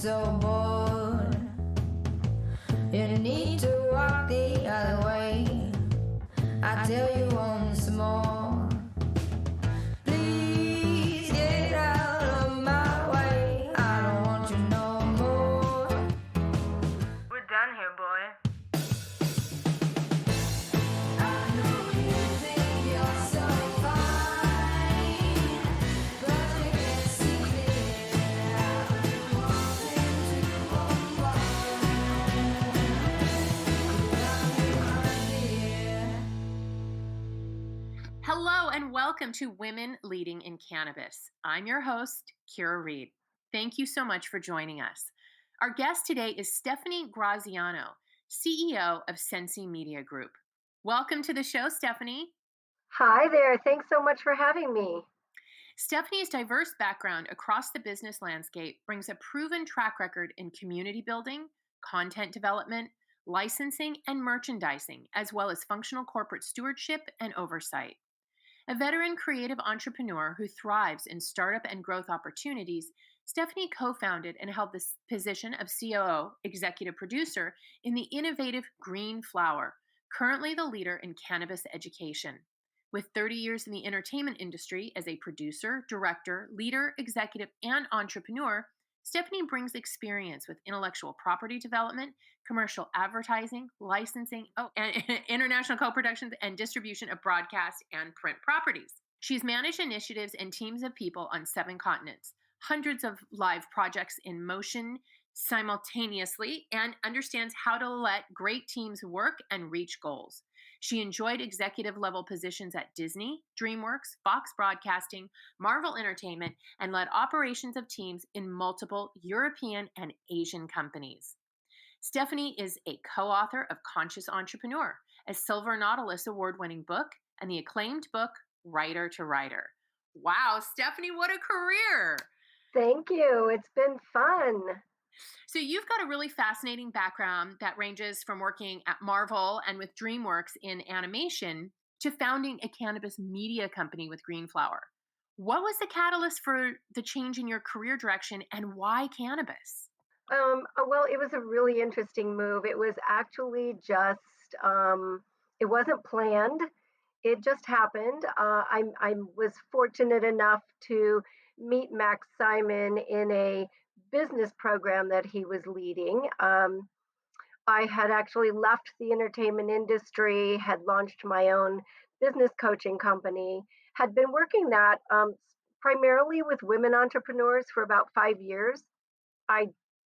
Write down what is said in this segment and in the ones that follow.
so bored. You need to walk the other way. I tell you once more. Please get out of my way. I don't want you no more. We're done here, boy. I know you think you're so fine, but you can't see it. I've been wanting to Hello and welcome to Women Leading in Cannabis. I'm your host, Kyra Reed. Thank you so much for joining us. Our guest today is Stephanie Graziano, CEO of Sensi-Media Group. Welcome to the show, Stephanie. Hi there. Thanks so much for having me. Stephanie's diverse background across the business landscape brings a proven track record in community building, content development, licensing, and merchandising, as well as functional corporate stewardship and oversight. A veteran creative entrepreneur who thrives in startup and growth opportunities, Stephanie co-founded and held the position of COO, executive producer, in the innovative Green Flower, currently the leader in cannabis education. With 30 years in the entertainment industry as a producer, director, leader, executive, and entrepreneur, Stephanie brings experience with intellectual property development, commercial advertising, licensing, and international co-productions and distribution of broadcast and print properties. She's managed initiatives and teams of people on 7 continents, hundreds of live projects in motion simultaneously, and understands how to let great teams work and reach goals. She enjoyed executive level positions at Disney, DreamWorks, Fox Broadcasting, Marvel Entertainment, and led operations of teams in multiple European and Asian companies. Stephanie is a co-author of Conscious Entrepreneur, a Silver Nautilus award-winning book, and the acclaimed book, Writer to Writer. Wow, Stephanie, what a career! Thank you. It's been fun. So you've got a really fascinating background that ranges from working at Marvel and with DreamWorks in animation to founding a cannabis media company with Green Flower. What was the catalyst for the change in your career direction, and why cannabis? Well, it was a really interesting move. It was actually just, it wasn't planned. It just happened. I was fortunate enough to meet Max Simon in a business program that he was leading. I had actually left the entertainment industry, had launched my own business coaching company, had been working that primarily with women entrepreneurs for about 5 years. I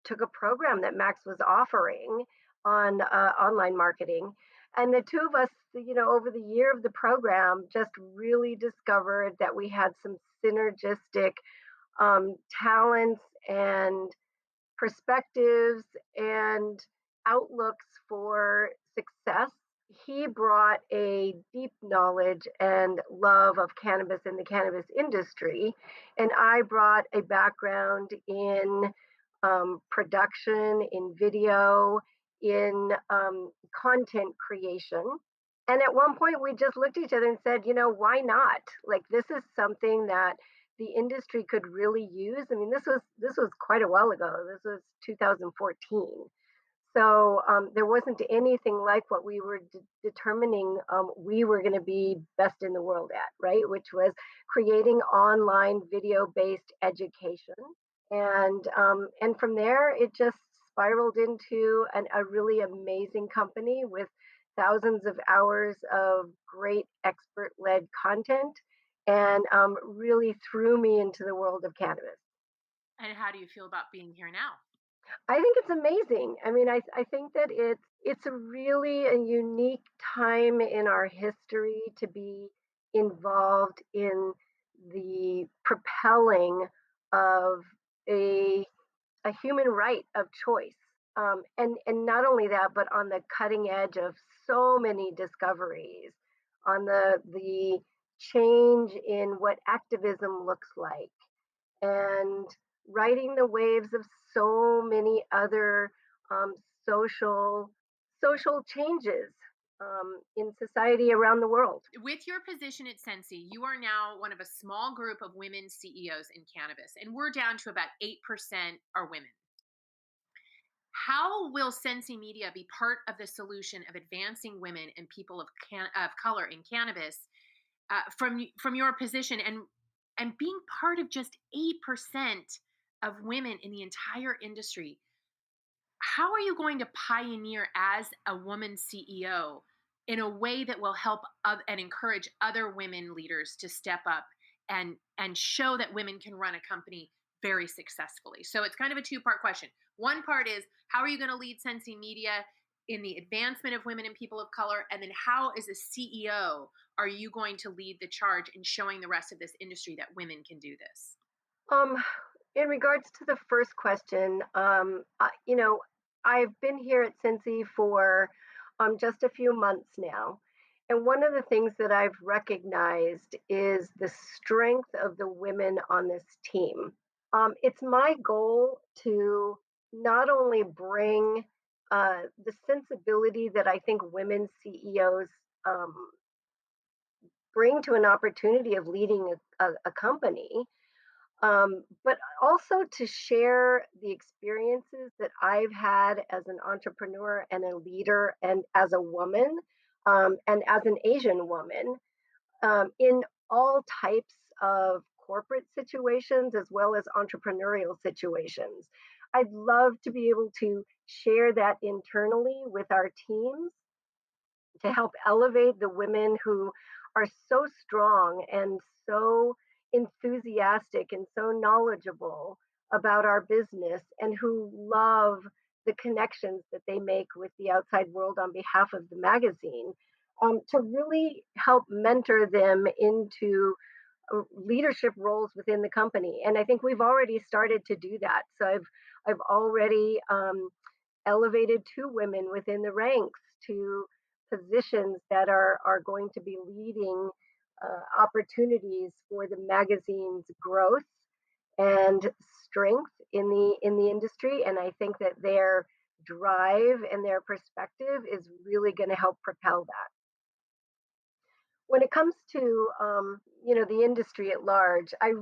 took a program that Max was offering on online marketing. And the two of us, over the year of the program, just really discovered that we had some synergistic talents and perspectives and outlooks for success. He brought a deep knowledge and love of cannabis in the cannabis industry, and I brought a background in production, in video, in content creation. And at one point, we just looked at each other and said, why not? Like, this is something that the industry could really use. I mean, this was quite a while ago. This was 2014. So there wasn't anything like what we were determining we were going to be best in the world at, right? Which was creating online video-based education. And from there, it just spiraled into a really amazing company with thousands of hours of great expert-led content, and really threw me into the world of cannabis. And how do you feel about being here now? I think it's amazing. I mean, I think that it's a really a unique time in our history to be involved in the propelling of a human right of choice. And not only that, but on the cutting edge of so many discoveries, on the change in what activism looks like, and riding the waves of so many other social changes in society around the world. With your position at Sensi, you are now one of a small group of women CEOs in cannabis, and we're down to about 8% are women. How will Sensi-Media be part of the solution of advancing women and people of color in cannabis from your position and being part of just 8% of women in the entire industry? How are you going to pioneer as a woman CEO in a way that will help and encourage other women leaders to step up and show that women can run a company very successfully? So it's kind of a two-part question. One part is, how are you going to lead Sensi Media in the advancement of women and people of color? And then how, as a CEO, are you going to lead the charge in showing the rest of this industry that women can do this? Um, in regards to the first question, I've been here at Cincy for just a few months now. And one of the things that I've recognized is the strength of the women on this team. It's my goal to not only bring the sensibility that I think women CEOs um, bring to an opportunity of leading a company, but also to share the experiences that I've had as an entrepreneur and a leader and as a woman, and as an Asian woman, in all types of corporate situations as well as entrepreneurial situations. I'd love to be able to share that internally with our teams to help elevate the women who are so strong and so enthusiastic and so knowledgeable about our business and who love the connections that they make with the outside world on behalf of the magazine, to really help mentor them into leadership roles within the company. And I think we've already started to do that. So I've already elevated two women within the ranks to positions that are going to be leading opportunities for the magazine's growth and strength in the industry. And I think that their drive and their perspective is really going to help propel that. When it comes to the industry at large, I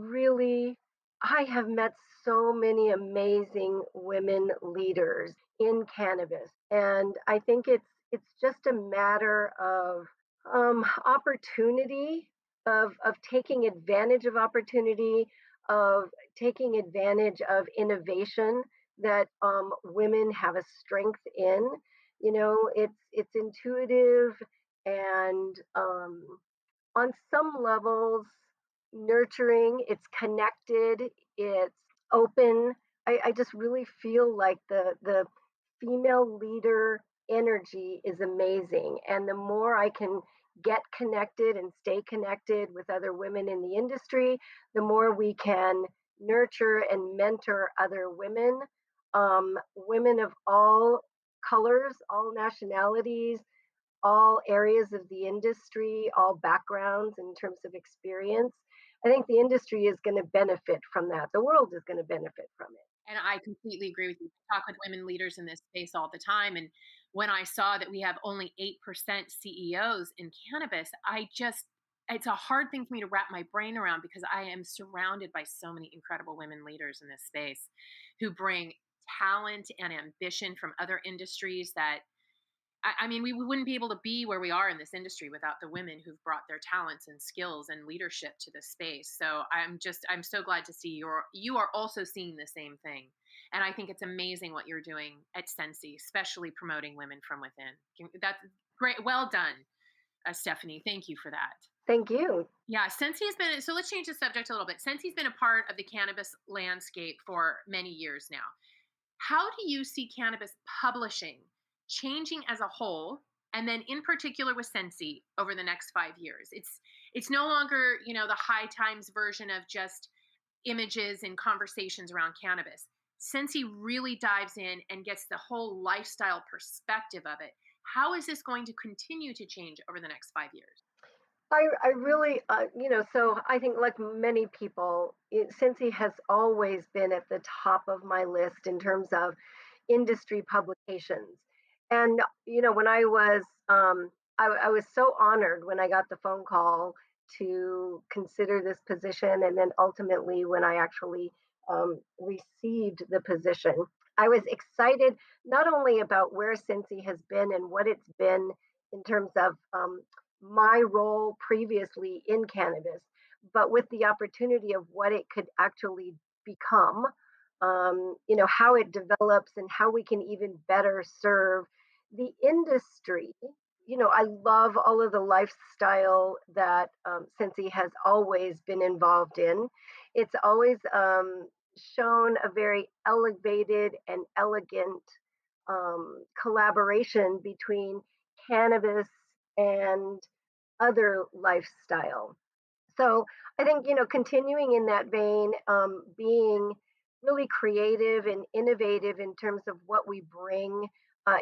have met so many amazing women leaders in cannabis, and I think it's just a matter of opportunity, of taking advantage of opportunity, of taking advantage of innovation that women have a strength in. It's intuitive and on some levels nurturing, it's connected, it's open. I just really feel like the female leader energy is amazing. And the more I can get connected and stay connected with other women in the industry, the more we can nurture and mentor other women, women of all colors, all nationalities, all areas of the industry, all backgrounds in terms of experience. I think the industry is going to benefit from that. The world is going to benefit from it. And I completely agree with you. I talk with women leaders in this space all the time. And when I saw that we have only 8% CEOs in cannabis, it's a hard thing for me to wrap my brain around because I am surrounded by so many incredible women leaders in this space who bring talent and ambition from other industries that I mean, we wouldn't be able to be where we are in this industry without the women who've brought their talents and skills and leadership to the space. So I'm so glad to see you are also seeing the same thing. And I think it's amazing what you're doing at Sensi, especially promoting women from within. That's great. Well done, Stephanie. Thank you for that. Thank you. Yeah, Sensi has been, so let's change the subject a little bit. Sensi's been a part of the cannabis landscape for many years now. How do you see cannabis publishing changing as a whole, and then in particular with Sensi over the next 5 years? It's no longer, the high times version of just images and conversations around cannabis. Sensi really dives in and gets the whole lifestyle perspective of it. How is this going to continue to change over the next 5 years? I really, so I think like many people, Cincy has always been at the top of my list in terms of industry publications. And, when I was so honored when I got the phone call to consider this position. And then ultimately, when I actually received the position, I was excited not only about where Sensi has been and what it's been in terms of my role previously in cannabis, but with the opportunity of what it could actually become, how it develops and how we can even better serve the industry. I love all of the lifestyle that Sensi has always been involved in. It's always shown a very elevated and elegant collaboration between cannabis and other lifestyle. So I think, continuing in that vein, being really creative and innovative in terms of what we bring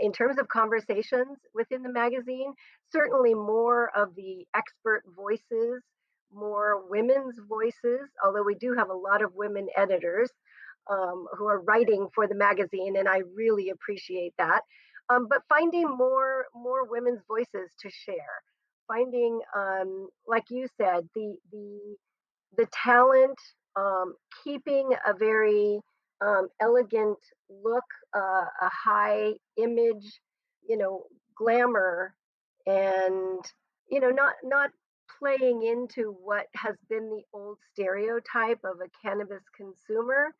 in terms of conversations within the magazine, certainly more of the expert voices, more women's voices, although we do have a lot of women editors who are writing for the magazine, and I really appreciate that. But finding more women's voices to share, finding, like you said, the talent, keeping a very elegant look, a high image, glamour, and not playing into what has been the old stereotype of a cannabis consumer,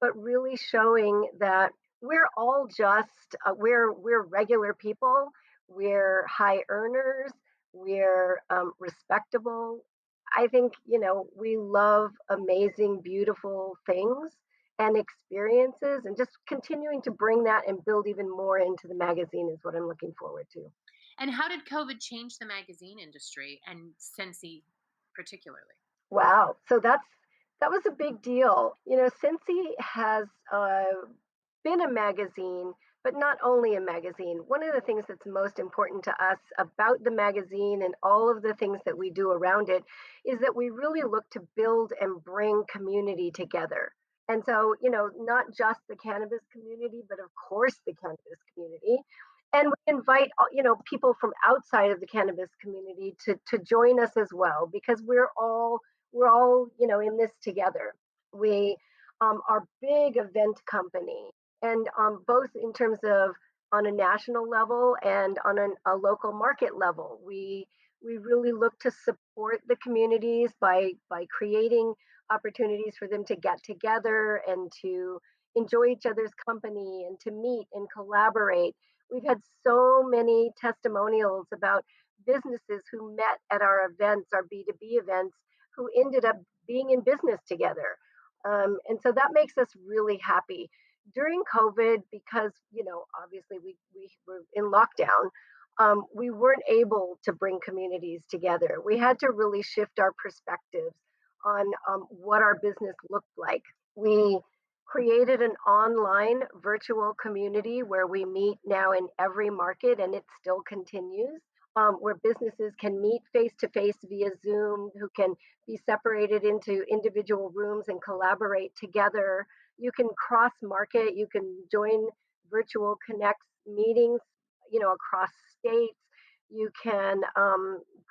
but really showing that we're all just we're regular people, we're high earners, we're respectable. I think, we love amazing, beautiful things and experiences, and just continuing to bring that and build even more into the magazine is what I'm looking forward to. And how did COVID change the magazine industry and Sensi particularly? Wow. So that was a big deal. Sensi has been a magazine, but not only a magazine. One of the things that's most important to us about the magazine and all of the things that we do around it is that we really look to build and bring community together. And so, not just the cannabis community, but of course the cannabis community. And we invite, people from outside of the cannabis community to join us as well, because we're all, in this together. We are big event company, and both in terms of on a national level and on a local market level, we really look to support the communities by creating opportunities for them to get together and to enjoy each other's company and to meet and collaborate. We've had so many testimonials about businesses who met at our events, our B2B events, who ended up being in business together. And so that makes us really happy. During COVID, because, obviously we were in lockdown, we weren't able to bring communities together. We had to really shift our perspectives on what our business looked like. We created an online virtual community where we meet now in every market, and it still continues, where businesses can meet face to face via Zoom, who can be separated into individual rooms and collaborate together. You can cross market, you can join virtual connects meetings, across states. You can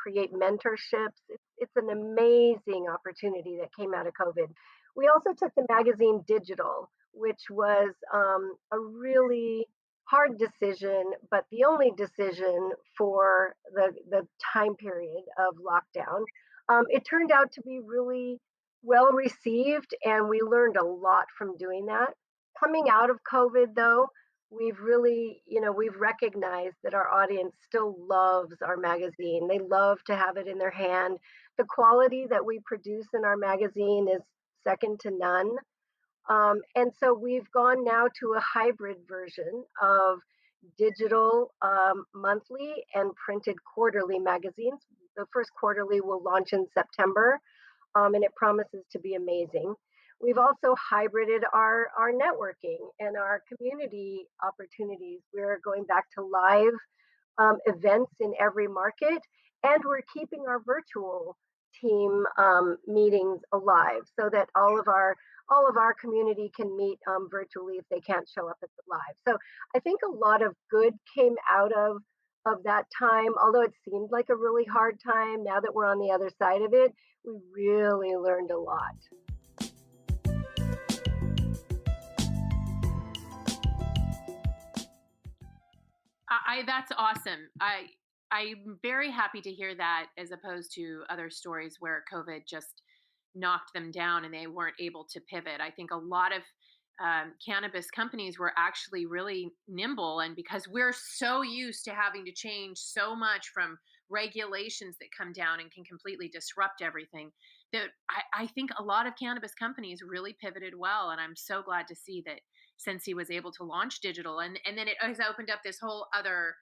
create mentorships. It's an amazing opportunity that came out of COVID. We also took the magazine digital, which was a really hard decision, but the only decision for the time period of lockdown. It turned out to be really well received, and we learned a lot from doing that. Coming out of COVID, though, we've really, we've recognized that our audience still loves our magazine. They love to have it in their hand. The quality that we produce in our magazine is second to none. And so we've gone now to a hybrid version of digital monthly and printed quarterly magazines. The first quarterly will launch in September, and it promises to be amazing. We've also hybrided our networking and our community opportunities. We're going back to live events in every market, and we're keeping our virtual team meetings alive so that all of our community can meet virtually if they can't show up at the live. So I think a lot of good came out of that time, although it seemed like a really hard time. Now that we're on the other side of it, we really learned a lot. That's awesome. I'm very happy to hear that, as opposed to other stories where COVID just knocked them down and they weren't able to pivot. I think a lot of cannabis companies were actually really nimble, and because we're so used to having to change so much from regulations that come down and can completely disrupt everything, that I think a lot of cannabis companies really pivoted well, and I'm so glad to see that Sensi was able to launch digital, and then it has opened up this whole other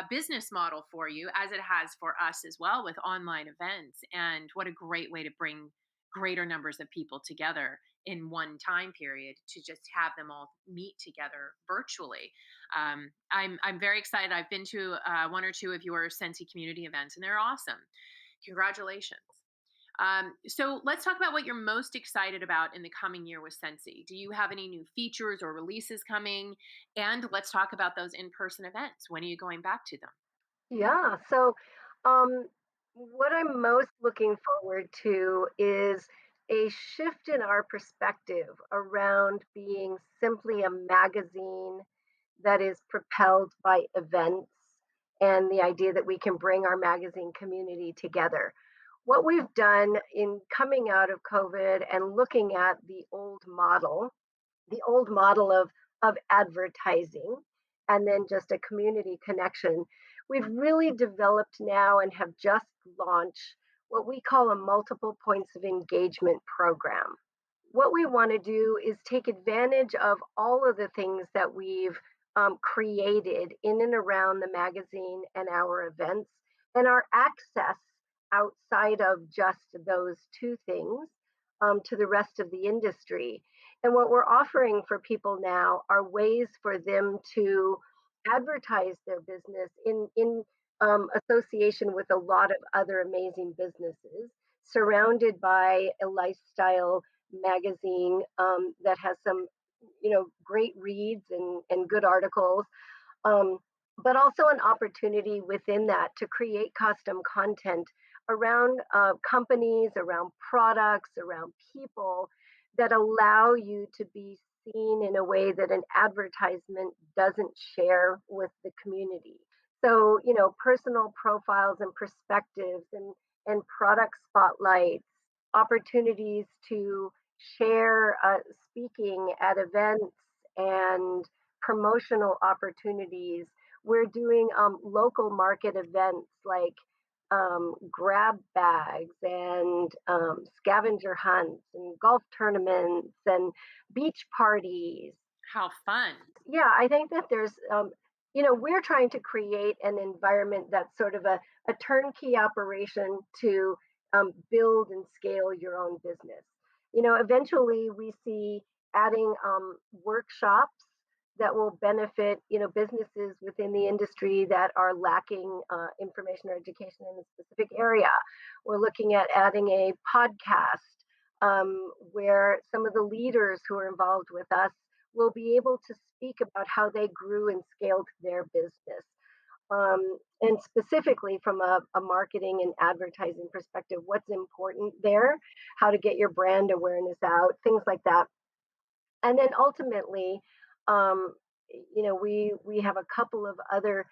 business model for you, as it has for us as well, with online events. And what a great way to bring greater numbers of people together in one time period, to just have them all meet together virtually. I'm very excited. I've been to one or two of your Sensi community events, and they're awesome. Congratulations. So let's talk about what you're most excited about in the coming year with Sensi. Do you have any new features or releases coming? And let's talk about those in-person events. When are you going back to them? Yeah. So, um, what I'm most looking forward to is a shift in our perspective around being simply a magazine that is propelled by events and the idea that we can bring our magazine community together. What we've done in coming out of COVID and looking at the old model of advertising and then just a community connection, we've really developed now and have just launched what we call a multiple points of engagement program. What we want to do is take advantage of all of the things that we've created in and around the magazine and our events and our access outside of just those two things to the rest of the industry. And what we're offering for people now are ways for them to advertise their business in association with a lot of other amazing businesses, surrounded by a lifestyle magazine that has some, great reads and good articles, um, but also an opportunity within that to create custom content around companies, around products, around people that allow you to be seen in a way that an advertisement doesn't share with the community. So, personal profiles and perspectives and product spotlights, opportunities to share speaking at events and promotional opportunities. We're doing local market events like grab bags and scavenger hunts and golf tournaments and beach parties. How fun. Yeah, I think that we're trying to create an environment that's sort of a turnkey operation to build and scale your own business. Eventually we see adding workshops that will benefit, businesses within the industry that are lacking information or education in a specific area. We're looking at adding a podcast where some of the leaders who are involved with us will be able to speak about how they grew and scaled their business. And specifically from a marketing and advertising perspective, what's important there, how to get your brand awareness out, things like that. And then ultimately, um, we have a couple of other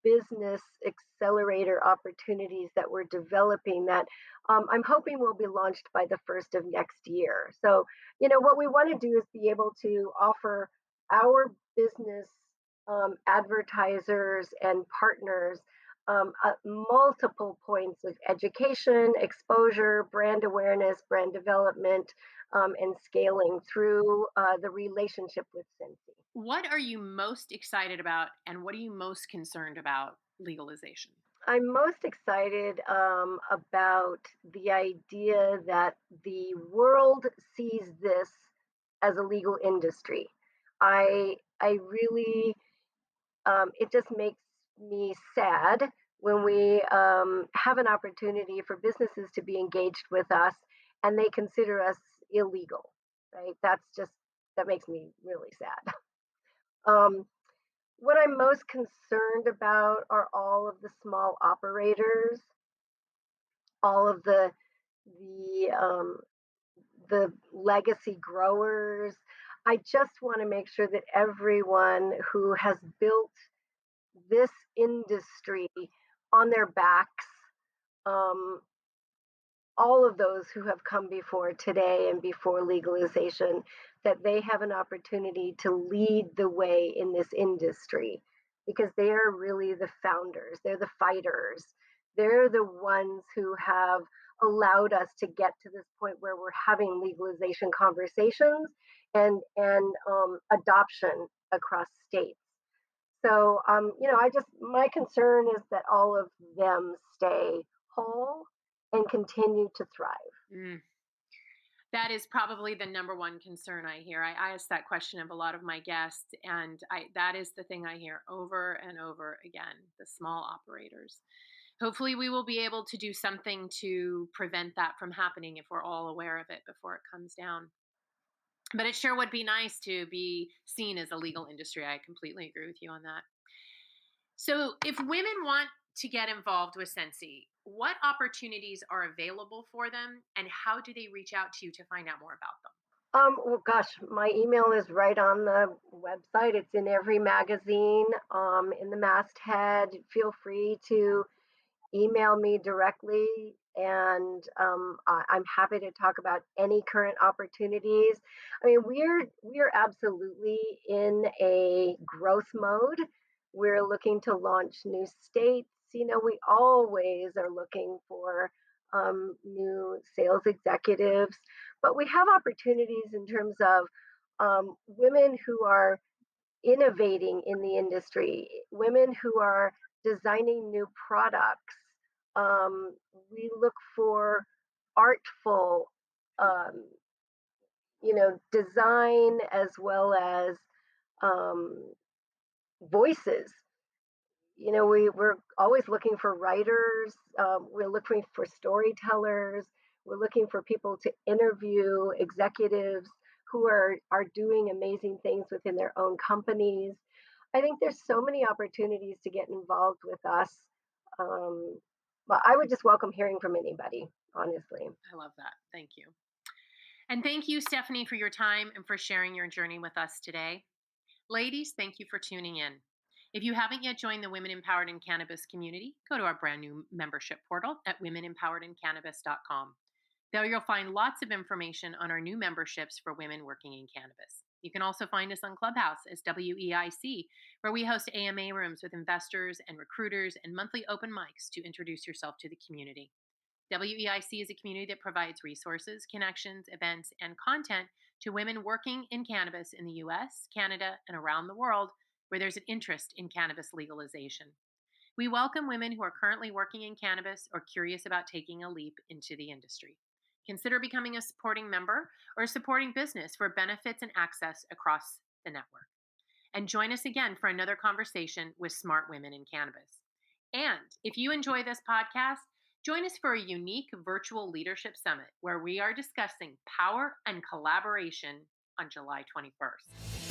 business accelerator opportunities that we're developing that I'm hoping will be launched by the first of next year. So, what we want to do is be able to offer our business advertisers and partners multiple points of education, exposure, brand awareness, brand development, and scaling through the relationship with Sensi. What are you most excited about, and what are you most concerned about legalization? I'm most excited about the idea that the world sees this as a legal industry. I really, it just makes me sad when we have an opportunity for businesses to be engaged with us and they consider us illegal, right? That makes me really sad. Um, what I'm most concerned about are all of the small operators, all of the the legacy growers. I just want to make sure that everyone who has built this industry on their backs. All of those who have come before today and before legalization, that they have an opportunity to lead the way in this industry, because they are really the founders, they're the fighters, they're the ones who have allowed us to get to this point where we're having legalization conversations and adoption across states. So, my concern is that all of them stay whole and continue to thrive. Mm. That is probably the number one concern I hear. I ask that question of a lot of my guests, and that is the thing I hear over and over again, the small operators. Hopefully, we will be able to do something to prevent that from happening if we're all aware of it before it comes down. But it sure would be nice to be seen as a legal industry. I completely agree with you on that. So, if women want to get involved with Sensi, what opportunities are available for them, and how do they reach out to you to find out more about them? Well, gosh, my email is right on the website. It's in every magazine, in the masthead. Feel free to email me directly, and I'm happy to talk about any current opportunities. I mean, we're absolutely in a growth mode. We're looking to launch new states. We always are looking for new sales executives, but we have opportunities in terms of women who are innovating in the industry, women who are designing new products. We look for artful, um, design as well as um, voices. We're always looking for writers. We're looking for storytellers. We're looking for people to interview executives who are doing amazing things within their own companies. I think there's so many opportunities to get involved with us. But I would just welcome hearing from anybody, honestly. I love that. Thank you. And thank you, Stephanie, for your time and for sharing your journey with us today. Ladies, thank you for tuning in. If you haven't yet joined the Women Empowered in Cannabis community, go to our brand new membership portal at women-empowered-in-cannabis.com. There you'll find lots of information on our new memberships for women working in cannabis. You can also find us on Clubhouse as WEIC, where we host AMA rooms with investors and recruiters and monthly open mics to introduce yourself to the community. WEIC is a community that provides resources, connections, events, and content to women working in cannabis in the US, Canada, and around the world where there's an interest in cannabis legalization. We welcome women who are currently working in cannabis or curious about taking a leap into the industry. Consider becoming a supporting member or a supporting business for benefits and access across the network. And join us again for another conversation with smart women in cannabis. And if you enjoy this podcast, join us for a unique virtual leadership summit where we are discussing power and collaboration on July 21st.